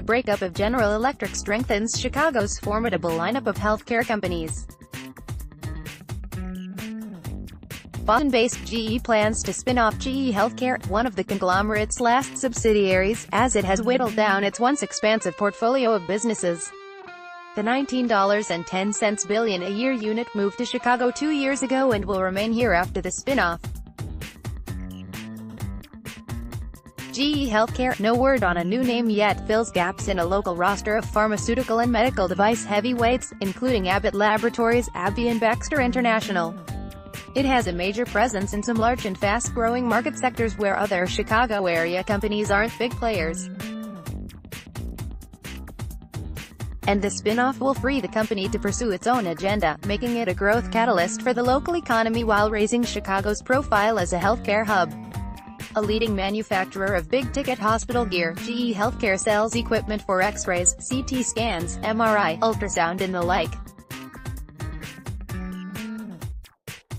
breakup of General Electric strengthens Chicago's formidable lineup of healthcare companies. Boston-based GE plans to spin off GE Healthcare, one of the conglomerate's last subsidiaries, as it has whittled down its once expansive portfolio of businesses. The $19.10 billion a year unit moved to Chicago 2 years ago and will remain here after the spin-off. GE Healthcare, no word on a new name yet, fills gaps in a local roster of pharmaceutical and medical device heavyweights, including Abbott Laboratories, AbbVie and Baxter International. It has a major presence in some large and fast-growing market sectors where other Chicago-area companies aren't big players. And the spin-off will free the company to pursue its own agenda, making it a growth catalyst for the local economy while raising Chicago's profile as a healthcare hub. A leading manufacturer of big-ticket hospital gear, GE Healthcare sells equipment for X-rays, CT scans, MRI, ultrasound and the like.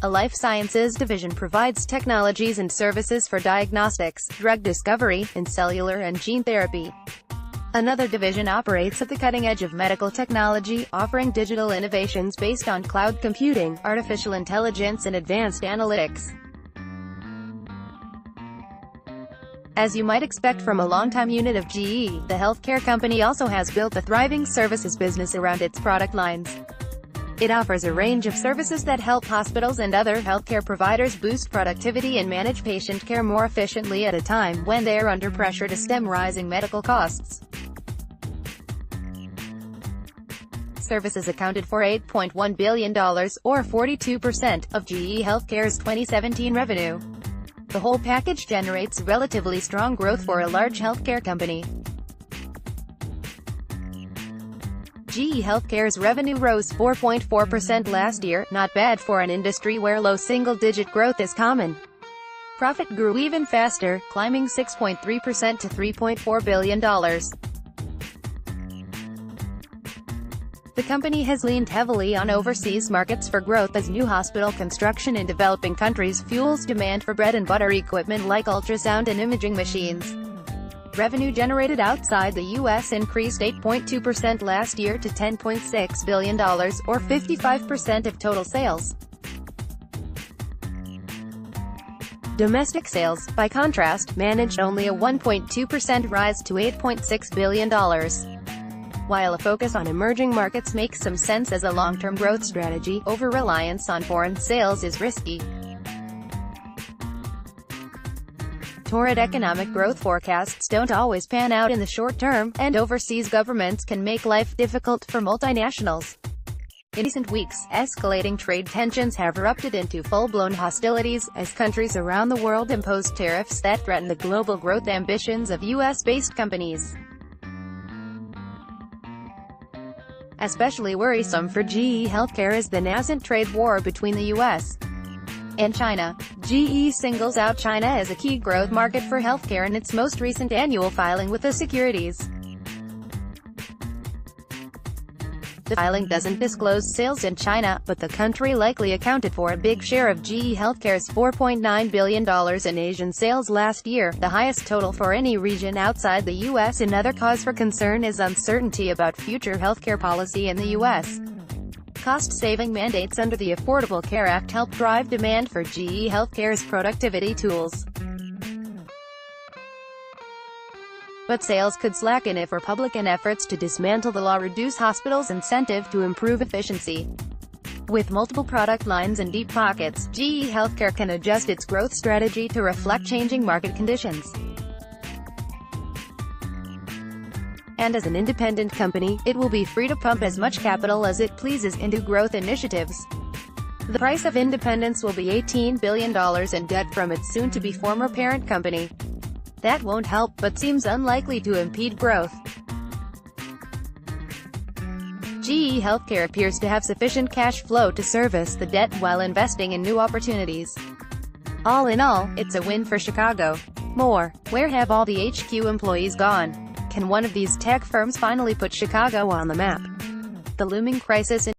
A life sciences division provides technologies and services for diagnostics, drug discovery, and cellular and gene therapy. Another division operates at the cutting edge of medical technology, offering digital innovations based on cloud computing, artificial intelligence and advanced analytics. As you might expect from a longtime unit of GE, the healthcare company also has built a thriving services business around its product lines. It offers a range of services that help hospitals and other healthcare providers boost productivity and manage patient care more efficiently at a time when they are under pressure to stem rising medical costs. Services accounted for $8.1 billion, or 42%, of GE Healthcare's 2017 revenue. The whole package generates relatively strong growth for a large healthcare company. GE Healthcare's revenue rose 4.4% last year, not bad for an industry where low single-digit growth is common. Profit grew even faster, climbing 6.3% to $3.4 billion. The company has leaned heavily on overseas markets for growth as new hospital construction in developing countries fuels demand for bread-and-butter equipment like ultrasound and imaging machines. Revenue generated outside the U.S. increased 8.2% last year to $10.6 billion, or 55% of total sales. Domestic sales, by contrast, managed only a 1.2% rise to $8.6 billion. While a focus on emerging markets makes some sense as a long-term growth strategy, over-reliance on foreign sales is risky. Torrid economic growth forecasts don't always pan out in the short term, and overseas governments can make life difficult for multinationals. In recent weeks, escalating trade tensions have erupted into full-blown hostilities, as countries around the world impose tariffs that threaten the global growth ambitions of U.S.-based companies. Especially worrisome for GE Healthcare is the nascent trade war between the U.S. and China. GE singles out China as a key growth market for healthcare in its most recent annual filing with the Securities. The filing doesn't disclose sales in China, but the country likely accounted for a big share of GE Healthcare's $4.9 billion in Asian sales last year, the highest total for any region outside the U.S. Another cause for concern is uncertainty about future healthcare policy in the U.S. Cost-saving mandates under the Affordable Care Act help drive demand for GE Healthcare's productivity tools. But sales could slacken if Republican efforts to dismantle the law reduce hospitals' incentive to improve efficiency. With multiple product lines and deep pockets, GE Healthcare can adjust its growth strategy to reflect changing market conditions. And as an independent company, it will be free to pump as much capital as it pleases into growth initiatives. The price of independence will be $18 billion in debt from its soon-to-be former parent company. That won't help, but seems unlikely to impede growth. GE Healthcare appears to have sufficient cash flow to service the debt while investing in new opportunities. All in all, it's a win for Chicago. More, where have all the HQ employees gone? Can one of these tech firms finally put Chicago on the map? The looming crisis in